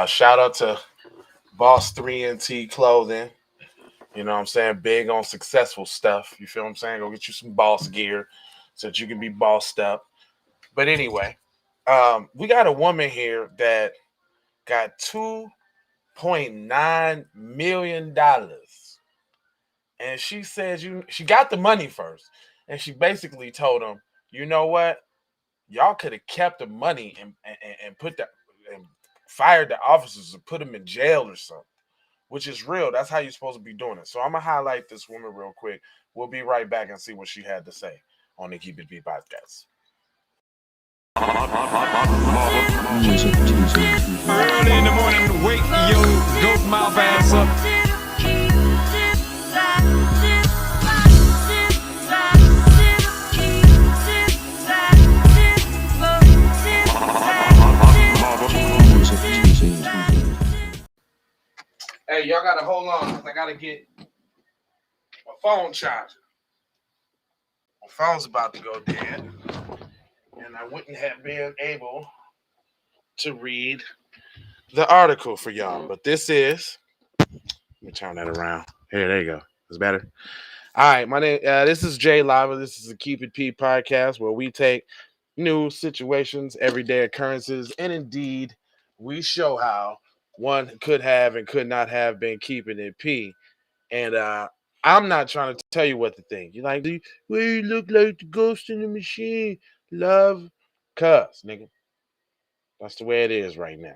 Shout out to Boss 3NT Clothing. You know what I'm saying? Big on successful stuff. You feel what I'm saying? Go get you some boss gear so that you can be bossed up. But anyway, we got a woman here that got $2.9 million, and she says she got the money first, and she basically told him, you know what, y'all could have kept the money and put the and fired the officers and put them in jail or something, which is real. That's how you're supposed to be doing it. So I'm gonna highlight this woman real quick. We'll be right back and see what she had to say on the Keep It Beat podcast. Early in the morning, wake your goat mouth ass up. Hey, y'all gotta hold on because I gotta get my phone charger. My phone's about to go dead, and I wouldn't have been able to read the article for y'all. But this is, let me turn that around. Here, there you go. It's better. All right, my name. This is Jay Lava. This is the Keep It P podcast where we take news, situations, everyday occurrences, and indeed we show how one could have and could not have been keeping it P. And I'm not trying to tell you what to think. You're like, well, you look like the ghost in the machine. Love, cuss, nigga. That's the way it is right now.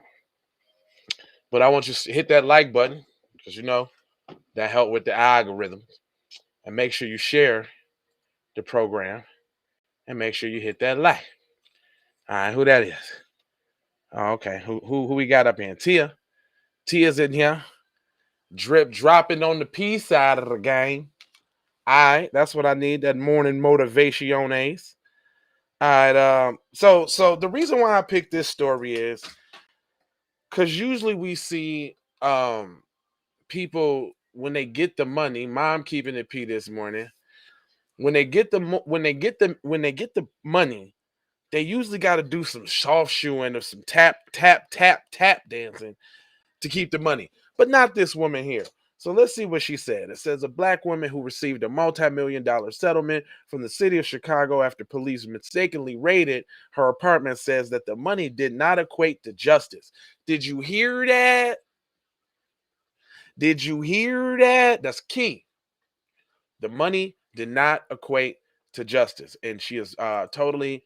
But I want you to hit that like button because you know that help with the algorithm. And make sure you share the program and make sure you hit that like. All right, who that is? Oh, okay. Who we got up here? Tia. Tia's in here. Drip dropping on the P side of the game. All right, that's what I need. That morning motivation, Ace. All right. So the reason why I picked this story is because usually we see people when they get the money. Mom keeping it P this morning. When they get the money, they usually got to do some soft shoeing or some tap dancing to keep the money. But not this woman here. So let's see what she said. It says a black woman who received a multi-million-dollar settlement from the city of Chicago after police mistakenly raided her apartment says that the money did not equate to justice. Did you hear that? Did you hear that? That's key. The money did not equate to justice. And she is totally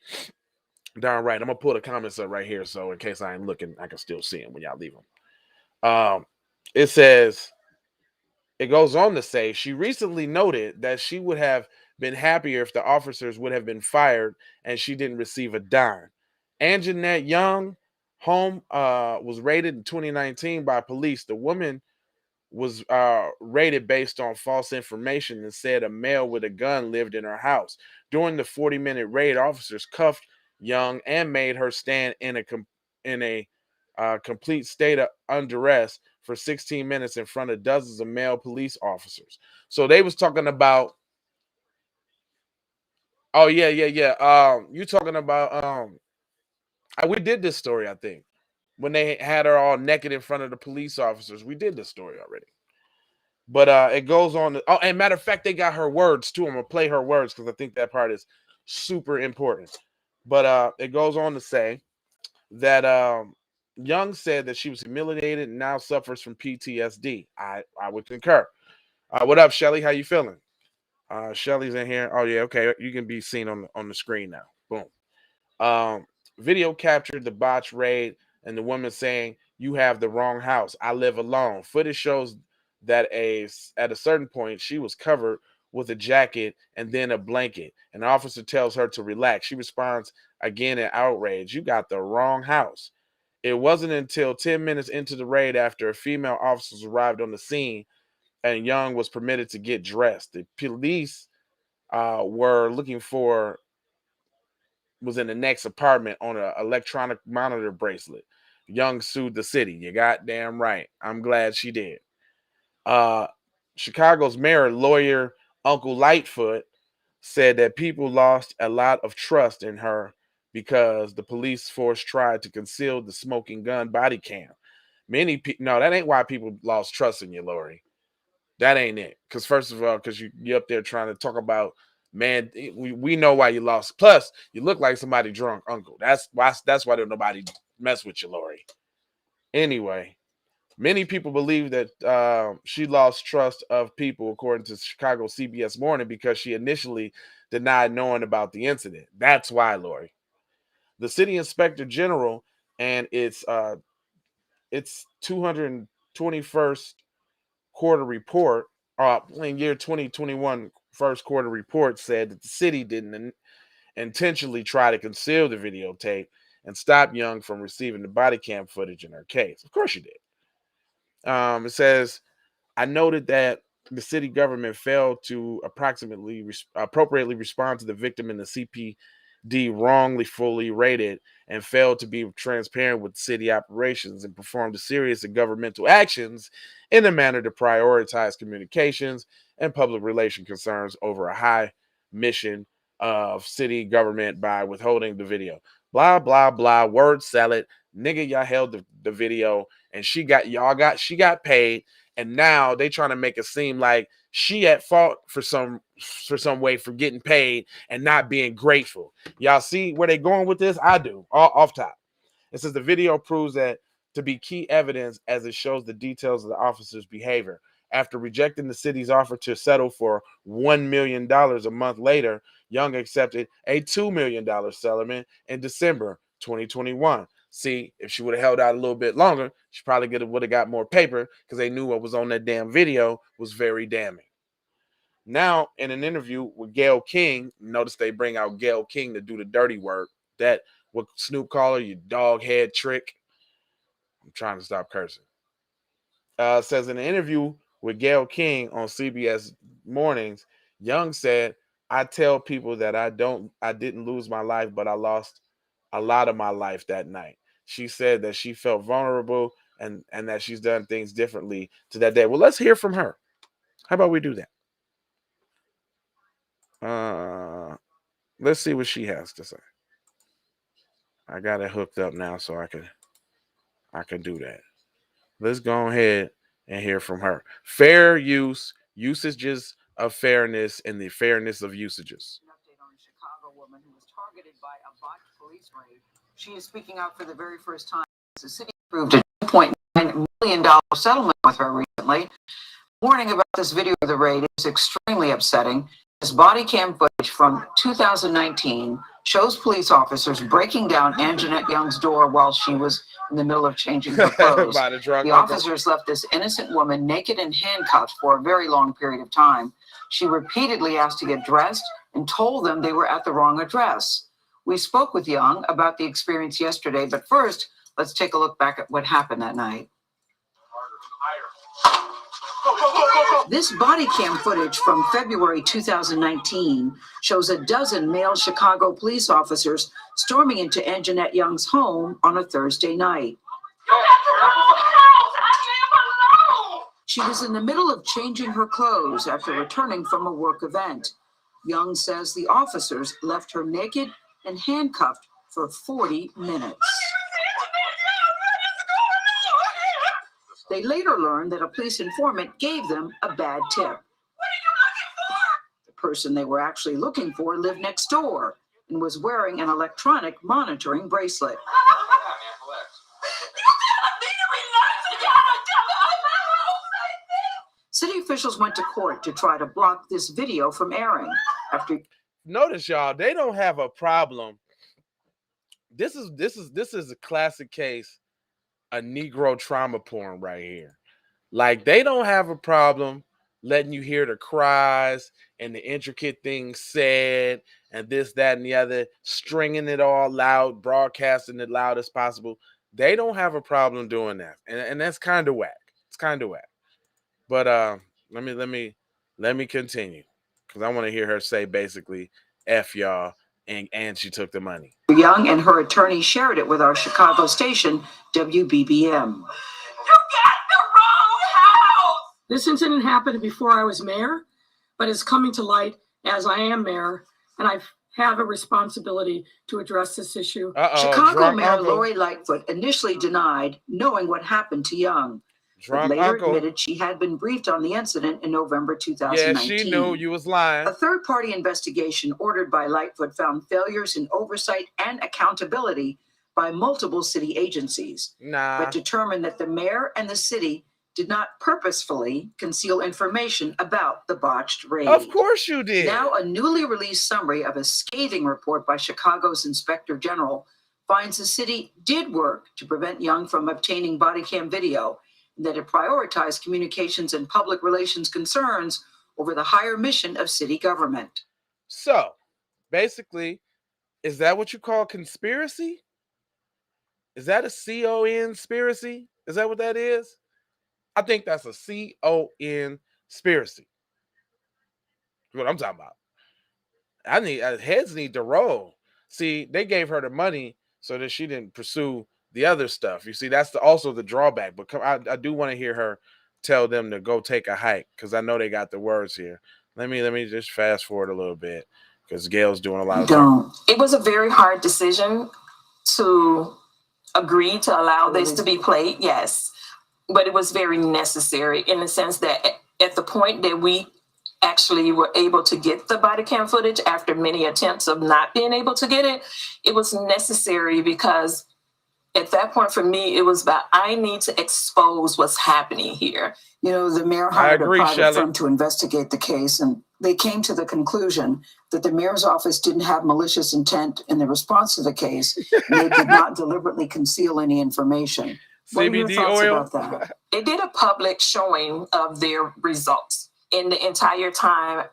darn right. I'm going to pull the comments up right here. So in case I ain't looking, I can still see them when y'all leave them. It says, it goes on to say, she recently noted that she would have been happier if the officers would have been fired and she didn't receive a dime. Anjanette Young home was raided in 2019 by police. The woman was raided based on false information and said a male with a gun lived in her house. During the 40-minute raid, officers cuffed Young and made her stand in a complete state of undress for 16 minutes in front of dozens of male police officers. So they was talking about, oh yeah. You talking about we did this story, I think. When they had her all naked in front of the police officers. We did this story already. But it goes on to, and matter of fact, they got her words too. I'm gonna play her words because I think that part is super important. But it goes on to say that Young said that she was humiliated and now suffers from PTSD. I would concur. What up, Shelly? How you feeling? Shelly's in here. Oh yeah, okay. You can be seen on the screen now. Boom. Video captured the botched raid and the woman saying, "You have the wrong house. I live alone." Footage shows that at a certain point she was covered with a jacket and then a blanket. An officer tells her to relax. She responds again in outrage, "You got the wrong house." It wasn't until 10 minutes into the raid after a female officer arrived on the scene and Young was permitted to get dressed. The police were looking for was in the next apartment on an electronic monitor bracelet. Young sued the city. You goddamn right. I'm glad she did. Chicago's mayor, lawyer Uncle Lightfoot, said that people lost a lot of trust in her because the police force tried to conceal the smoking gun body cam. Many people, no, that ain't why people lost trust in you, Lori. That ain't it. Because first of all, because you're up there trying to talk about, man, we know why you lost. Plus, you look like somebody drunk uncle. That's why don't nobody mess with you, Lori. Anyway, many people believe that she lost trust of people, according to Chicago CBS Morning, because she initially denied knowing about the incident. That's why, Lori. The city inspector general and its 221st quarter report, in year 2021 first quarter report, said that the city didn't intentionally try to conceal the videotape and stop Young from receiving the body cam footage in her case. Of course you did. It says, I noted that the city government failed to appropriately respond to the victim in the CPD wrongly fully rated and failed to be transparent with city operations and performed a series of governmental actions in a manner to prioritize communications and public relation concerns over a high mission of city government by withholding the video. Blah, blah, blah, word salad. Nigga, y'all held the video and she got paid, and now they trying to make it seem like she at fault for some way for getting paid and not being grateful. Y'all see where they going with this? I do. Off top. It says the video proves that to be key evidence as it shows the details of the officer's behavior. After rejecting the city's offer to settle for $1 million a month later, Young accepted a $2 million settlement in December 2021. See, if she would have held out a little bit longer, she probably would have got more paper because they knew what was on that damn video was very damning. Now, in an interview with Gayle King, notice they bring out Gayle King to do the dirty work. That what Snoop call her, you dog head trick. I'm trying to stop cursing. Says in an interview with Gayle King on CBS Mornings, Young said, I tell people that I didn't lose my life, but I lost a lot of my life that night. She said that she felt vulnerable and that she's done things differently to that day. Well, let's hear from her. How about we do that? Let's see what she has to say. I got it hooked up now so I can do that. Let's go ahead and hear from her. Fair use, usages of fairness, and the fairness of usages. An update on a Chicago woman who was targeted by a botched police raid. She is speaking out for the very first time. The city approved a $2.9 million settlement with her recently. Warning about this video of the raid is extremely upsetting. This body cam footage from 2019 shows police officers breaking down Anjanette Young's door while she was in the middle of changing her clothes. The officers left this innocent woman naked and handcuffed for a very long period of time. She repeatedly asked to get dressed and told them they were at the wrong address. We spoke with Young about the experience yesterday, but first, let's take a look back at what happened that night. This body cam footage from February 2019 shows a dozen male Chicago police officers storming into Anjanette Young's home on a Thursday night. She was in the middle of changing her clothes after returning from a work event. Young says the officers left her naked and handcuffed for 40 minutes. They later learned that a police informant gave them a bad tip. The person they were actually looking for lived next door and was wearing an electronic monitoring bracelet. City officials went to court to try to block this video from airing. Notice, y'all, they don't have a problem. This is a classic case of Negro trauma porn right here. Like, they don't have a problem letting you hear the cries and the intricate things said and this, that, and the other, stringing it all loud, broadcasting it loud as possible. They don't have a problem doing that, and that's kind of whack. It's kind of whack. But let me continue, because I want to hear her say basically, F y'all, and she took the money. Young and her attorney shared it with our Chicago station, WBBM. You got the wrong house! This incident happened before I was mayor, but it's coming to light as I am mayor, and I've have a responsibility to address this issue. Chicago Mayor Lori Lightfoot initially denied knowing what happened to Young, but later admitted she had been briefed on the incident in November 2019. Yeah, she knew you was lying. A third-party investigation ordered by Lightfoot found failures in oversight and accountability by multiple city agencies, but determined that the mayor and the city did not purposefully conceal information about the botched raid. Of course you did. Now, a newly released summary of a scathing report by Chicago's Inspector General finds the city did work to prevent Young from obtaining body cam video, and that it prioritized communications and public relations concerns over the higher mission of city government. So, basically, is that what you call conspiracy? Is that a C-O-N-spiracy? Is that what that is? I think that's a C-O-N-spiracy. What I'm talking about. Heads need to roll. See, they gave her the money so that she didn't pursue the other stuff. You see, that's also the drawback. But I do want to hear her tell them to go take a hike, because I know they got the words here. Let me just fast forward a little bit, because Gail's doing a lot of stuff. It was a very hard decision to agree to allow this to be played, yes. But it was very necessary in the sense that at the point that we actually were able to get the body cam footage after many attempts of not being able to get it, it was necessary because at that point for me, it was about, I need to expose what's happening here. You know, the mayor hired a private firm to investigate the case, and they came to the conclusion that the mayor's office didn't have malicious intent in the response to the case, and they did not deliberately conceal any information. CBD oil. About that? They did a public showing of their results. And the entire time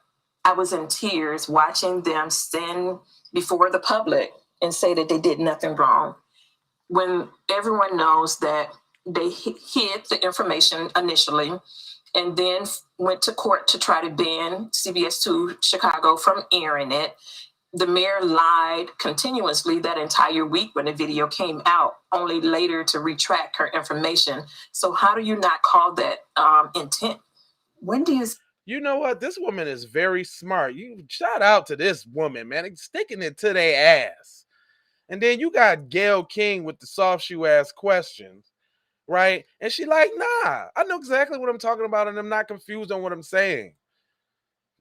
I was in tears watching them stand before the public and say that they did nothing wrong. When everyone knows that they hid the information initially and then went to court to try to ban CBS 2 Chicago from airing it. The mayor lied continuously that entire week when the video came out, only later to retract her information. So how do you not call that intent? When do you... You know what? This woman is very smart. You shout out to this woman, man. Sticking it to their ass. And then you got Gail King with the soft shoe ass questions, right? And she like, nah, I know exactly what I'm talking about, and I'm not confused on what I'm saying.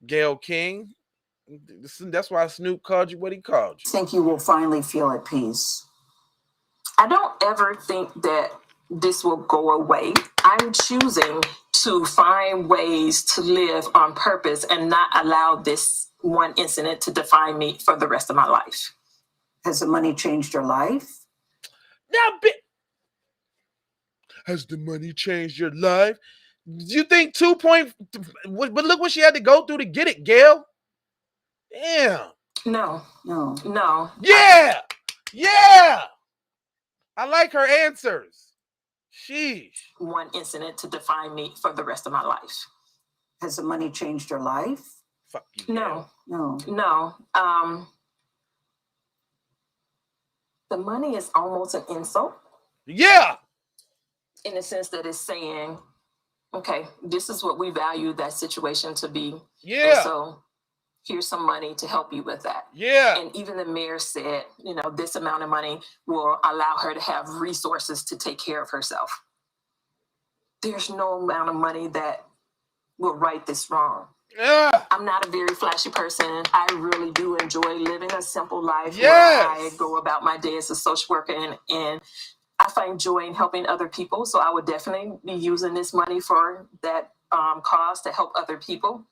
Gail King. That's why Snoop called you what he called you. Think you will finally feel at peace? I don't ever think that this will go away. I'm choosing to find ways to live on purpose and not allow this one incident to define me for the rest of my life. Has the money changed your life? Now, has the money changed your life? Do you think 2 point? But look what she had to go through to get it, Gail. Damn. No. Yeah. I like her answers. Sheesh. One incident to define me for the rest of my life. Has the money changed your life? Fuck you. No. No. The money is almost an insult. Yeah. In the sense that it's saying, okay, this is what we value that situation to be. Yeah. And so here's some money to help you with that. Yeah. And even the mayor said, this amount of money will allow her to have resources to take care of herself. There's no amount of money that will right this wrong. Yeah. I'm not a very flashy person. I really do enjoy living a simple life. Yes. Where I go about my day as a social worker and I find joy in helping other people. So I would definitely be using this money for that cause to help other people.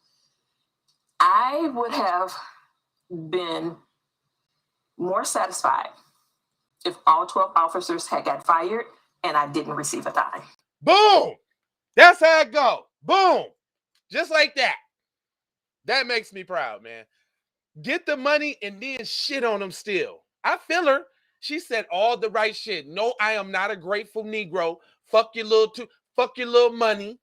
I would have been more satisfied if all 12 officers had got fired and I didn't receive a dime. Boom. That's how it go. Boom. Just like that. That makes me proud, man. Get the money and then shit on them still. I feel her. She said all the right shit. No, I am not a grateful Negro. Fuck your little money.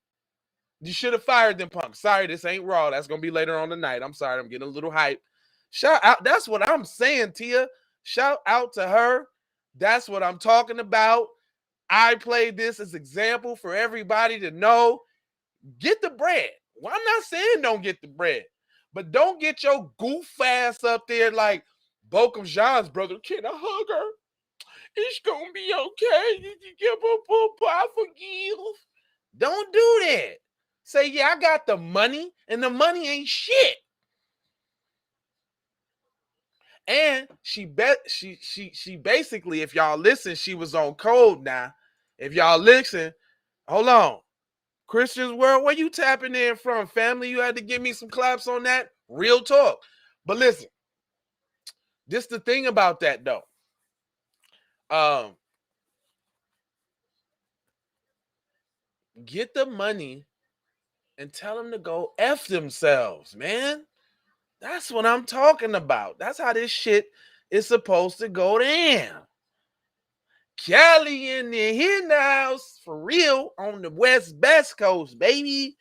You should have fired them punks. Sorry, this ain't Raw. That's going to be later on tonight. I'm sorry. I'm getting a little hype. Shout out. That's what I'm saying, Tia. Shout out to her. That's what I'm talking about. I played this as example for everybody to know. Get the bread. Well, I'm not saying don't get the bread, but don't get your goof ass up there like, Bokum Jean's brother, can I hug her? It's gonna be okay. I forgive. Don't do that. Say, yeah, I got the money, and the money ain't shit. And she basically, if y'all listen, she was on code now. If y'all listen, hold on. Christian's World, where you tapping in from? Family, you had to give me some claps on that. Real talk. But listen, this the thing about that though. Get the money and tell them to go F themselves, man. That's what I'm talking about. That's how this shit is supposed to go down. Cali in the house for real on the West Coast, baby.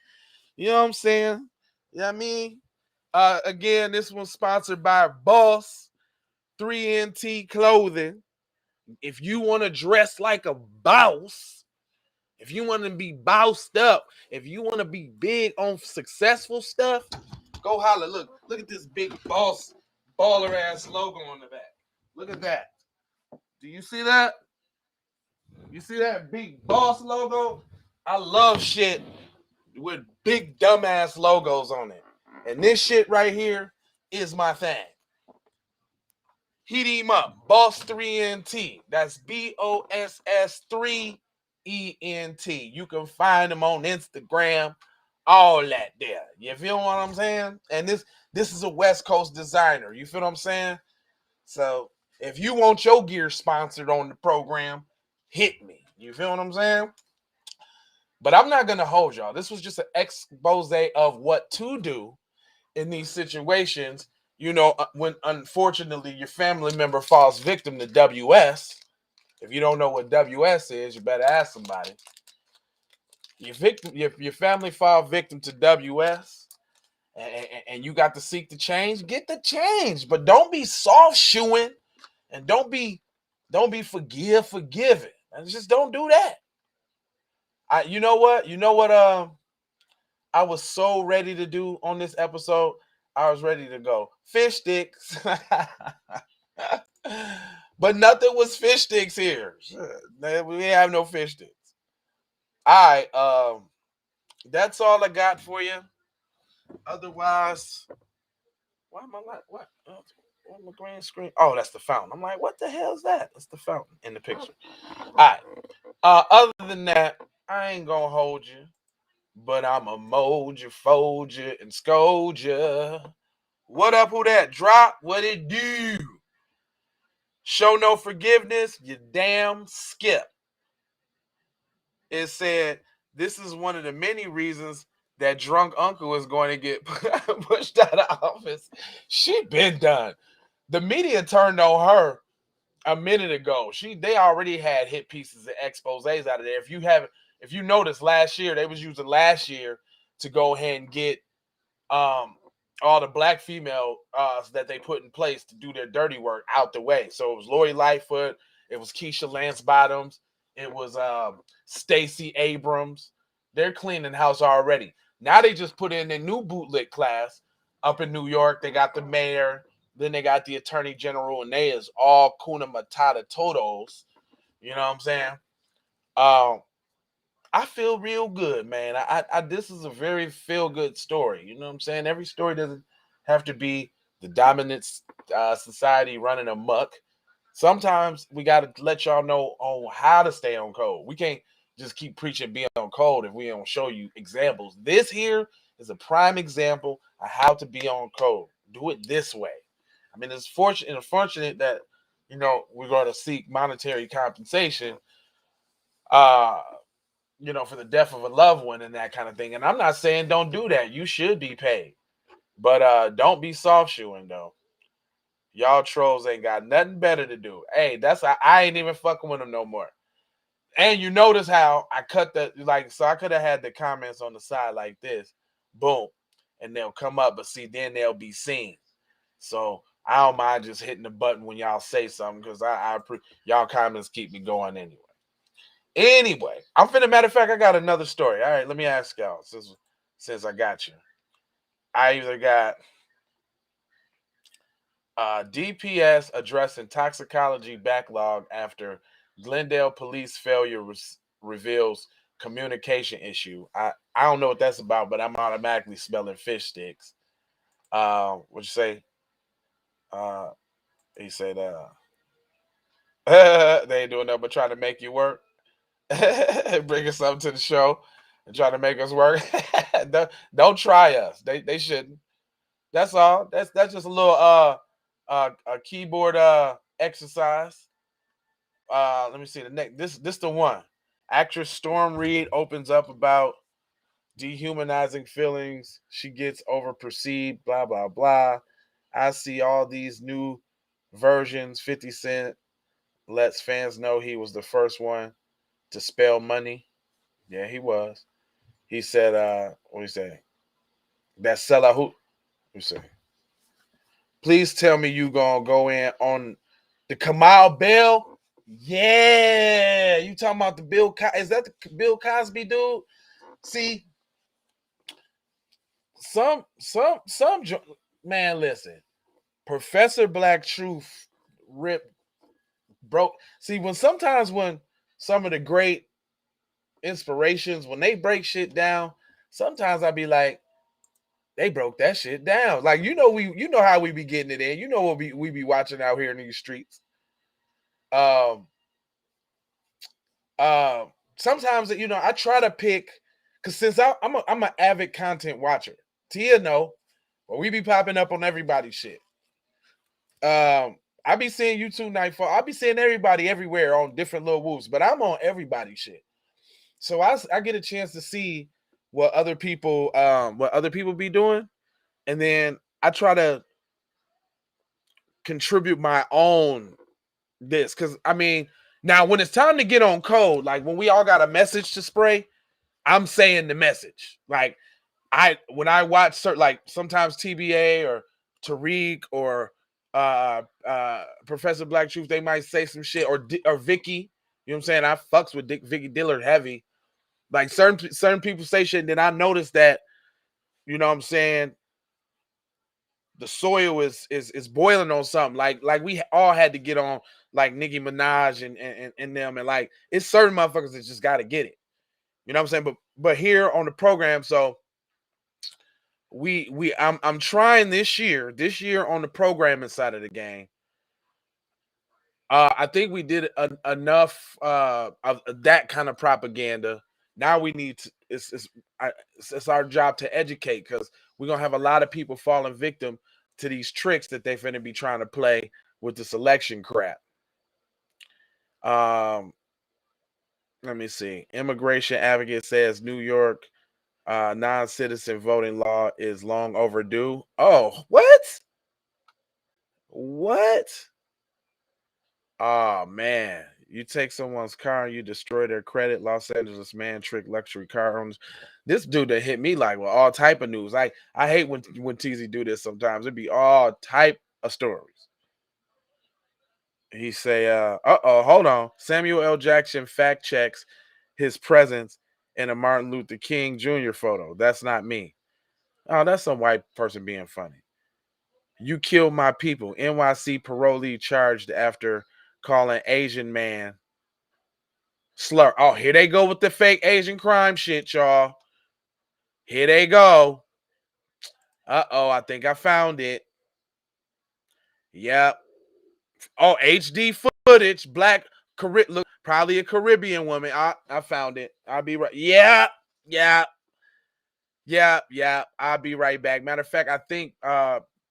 You know what I'm saying? You know what I mean? Again, this one's sponsored by Boss 3NT Clothing. If you want to dress like a boss, if you want to be bossed up, if you want to be big on successful stuff, go holler. Look at this big boss baller ass logo on the back. Look at that. Do you see that? You see that big boss logo? I love shit with big dumbass logos on it. And this shit right here is my thing. Hit him up. Boss 3NT. That's BOSS 3ENT. You can find him on Instagram. All that there. You feel what I'm saying? And this is a West Coast designer. You feel what I'm saying? So if you want your gear sponsored on the program, hit me. You feel what I'm saying? But I'm not going to hold y'all. This was just an expose of what to do in these situations. You know, when unfortunately your family member falls victim to WS. If you don't know what WS is, you better ask somebody. Your family fall victim to WS, and you got to seek the change. Get the change, but don't be soft shoeing, and don't be forgiving. And just don't do that. You know what? I was so ready to do on this episode. I was ready to go fish sticks, but nothing was fish sticks here. We didn't have no fish sticks. All right, that's all I got for you. Otherwise, why am I like what? On the green screen? Oh, that's the fountain. I'm like, what the hell is that? That's the fountain in the picture. All right. Other than that, I ain't gonna hold you, but I'ma mold you, fold you, and scold you. What up? Who that? Drop? What it do? Show no forgiveness, you damn skip. It said this is one of the many reasons that drunk uncle is going to get pushed out of office. She been done. The media turned on her a minute ago. They already had hit pieces and exposés out of there. If you noticed last year, they was using last year to go ahead and get all the black female that they put in place to do their dirty work out the way. So it was Lori Lightfoot, it was Keisha Lance Bottoms, it was Stacey Abrams. They're cleaning house already. Now they just put in their new bootlick class up in New York. They got the mayor, then they got the attorney general, and they is all Kuna Matata Totos. You know what I'm saying? I feel real good, man. I this is a very feel-good story. You know what I'm saying? Every story doesn't have to be the dominant society running amok. Sometimes we got to let y'all know on how to stay on code. We can't just keep preaching being on code if we don't show you examples. This here is a prime example of how to be on code. Do it this way. I mean, it's unfortunate that, you know, we're going to seek monetary compensation, you know, for the death of a loved one and that kind of thing. And I'm not saying don't do that. You should be paid. But don't be soft shoeing, though. Y'all trolls ain't got nothing better to do. Hey, I ain't even fucking with them no more. And you notice how I cut so I could have had the comments on the side like this. Boom. And they'll come up, but see, then they'll be seen. So I don't mind just hitting the button when y'all say something, because y'all comments keep me going anyway. Anyway, matter of fact, I got another story. All right, let me ask y'all since I got you. I either got DPS addressing toxicology backlog after Glendale police failure reveals communication issue. I don't know what that's about, but I'm automatically smelling fish sticks. What'd you say? He said, they ain't doing nothing but trying to make you work. Bringing something to the show and trying to make us work. Don't try us. They shouldn't. That's all. That's just a little a keyboard exercise. Let me see the next. This the one. Actress Storm Reed opens up about dehumanizing feelings she gets over perceived. Blah blah blah. I see all these new versions. 50 Cent lets fans know he was the first one to spell money. Yeah, he was. He said, what do you say? That seller who you say? Please tell me you gonna go in on the Kamal Bell. Yeah, you talking about the Bill? Is that the Bill Cosby dude? See, some man. Listen, Professor Black Truth broke. See, when some of the great inspirations when they break shit down, sometimes I be like, they broke that shit down. Like you know how we be getting it in. You know what we be watching out here in these streets. Sometimes I try to pick because since I'm an avid content watcher. Tia know, but we be popping up on everybody's shit. I be seeing YouTube Nightfall. I be seeing everybody everywhere on different little whoops, but I'm on everybody's shit. So I get a chance to see what other people be doing, and then I try to contribute my own this because I mean now when it's time to get on code, like when we all got a message to spray, I'm saying the message. Like when I watch certain, like sometimes TBA or Tariq or Professor Black Truth, they might say some shit or Vicky. You know what I'm saying? I fucks with Vicky Dillard heavy. Like certain people say shit, and then I notice that, you know what I'm saying, the soil is boiling on something. Like we all had to get on like Nicki Minaj and them, and like it's certain motherfuckers that just gotta get it. You know what I'm saying? But here on the program, so I'm trying this year on the programming side of the game. I think we did enough of that kind of propaganda. Now we need to. It's our job to educate because we're gonna have a lot of people falling victim to these tricks that they're finna be trying to play with this election crap. Let me see. Immigration advocate says New York non-citizen voting law is long overdue. Oh, what? What? Oh man, you take someone's car and you destroy their credit. Los Angeles man trick luxury car owners. This dude that hit me like with all type of news. I hate when TZ do this sometimes. It'd be all type of stories. He say, hold on. Samuel L. Jackson fact checks his presence in a Martin Luther King Jr. photo. That's not me. Oh, that's some white person being funny. You killed my people. NYC parolee charged after calling Asian man slur. Oh, here they go with the fake Asian crime shit, y'all. Here they go. I think I found it. Yep. Oh, HD footage. Black, look, probably a Caribbean woman. I found it. I'll be right. Yeah. I'll be right back. Matter of fact, I think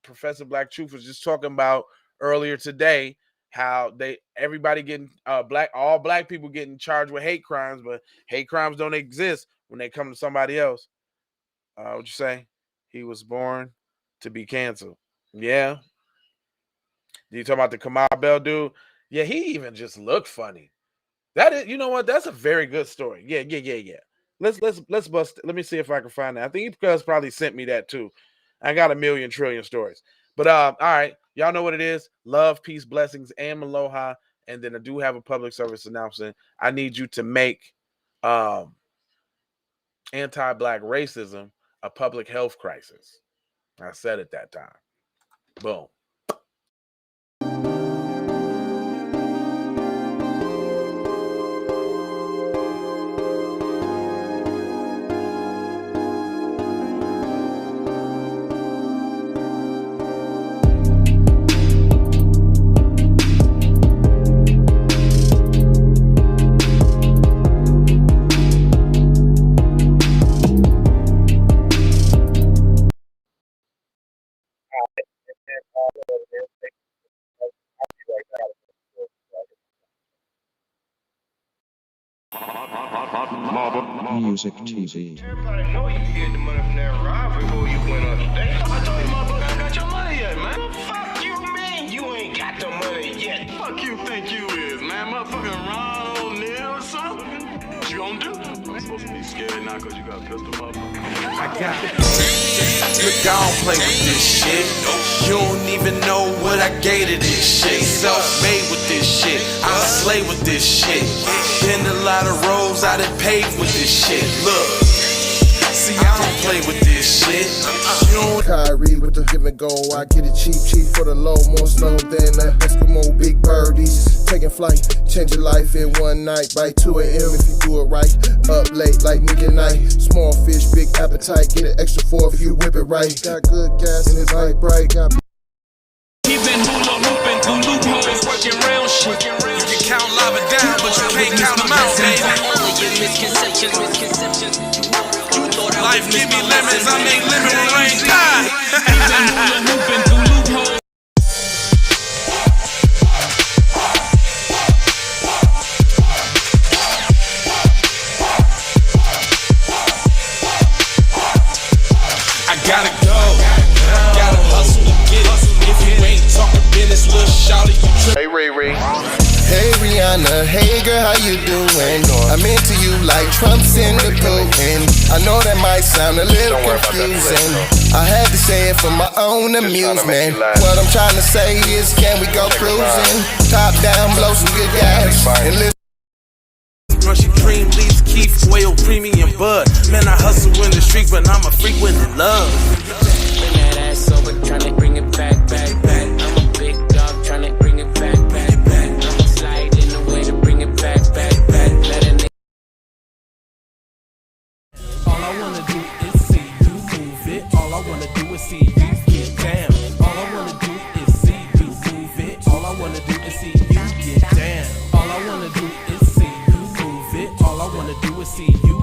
Professor Black Truth was just talking about earlier today how everybody getting all black people getting charged with hate crimes, but hate crimes don't exist when they come to somebody else. What you say? He was born to be canceled. Yeah. You talking about the Kamal Bell dude? Yeah, he even just looked funny. That is, you know what? That's a very good story. Yeah. Let's bust. Let me see if I can find that. I think he probably sent me that too. I got a million trillion stories. But all right, y'all know what it is. Love, peace, blessings, and aloha. And then I do have a public service announcement. I need you to make anti-black racism a public health crisis. I said it that time. Boom. Music TV. Everybody know you get the money from that robbery before you went up today. I told you motherfucker got your money yet, man. Fuck you, man. You ain't got the money yet. Fuck you think you is, man? Motherfucking Ron O'Neal or something? What you gonna do? I'm supposed to be scared now because you got a pistol, motherfucker. I got it. Look, I don't play with this shit. You don't even know what I gave to this shit. Self-made with this shit. I slay with this shit. Been a lot of roads I done paved with this shit. Look, see, I don't play with this shit. Kyrie with the give and go. I get it cheap for the low. More snow than the Eskimo big birdies. Taking flight, change your life in one night. By 2 a.m. if you do it right. Up late like nigga night. Small fish, big appetite. Get an extra 4 if you whip it right. Got good gas and it's light bright. Got He been hula hooping through loopholes, working round shit. You can count lava down, but you can't count them out, baby. Life give me lemons, I make lemon rain die. He been hula hooping through loopholes. I gotta go, gotta hustle to get it. If you ain't talking business, little shawty, you trip. Hey, Ray Ray. hey Rihanna, hey girl, how you doing? I'm into you like Trump's in the Putin. I know that might sound a little confusing. I had to say it for my own amusement. What I'm trying to say is, can we go cruising? Top down, blow some good gas, and listen. Rushing cream leaves, Keith, oil, premium bud. Man, I hustle in the street, but I'm a freak with the love. Bring that ass over, tryna bring it back. I'm a big dog, tryna bring it back. I'ma slide in the way to bring it back. Let a nigga. All I wanna do is see you move it. All I wanna do is see you get down. All I wanna do is see you move it. All I wanna do is see you get down. All I wanna do is see you move it. All I wanna do is see you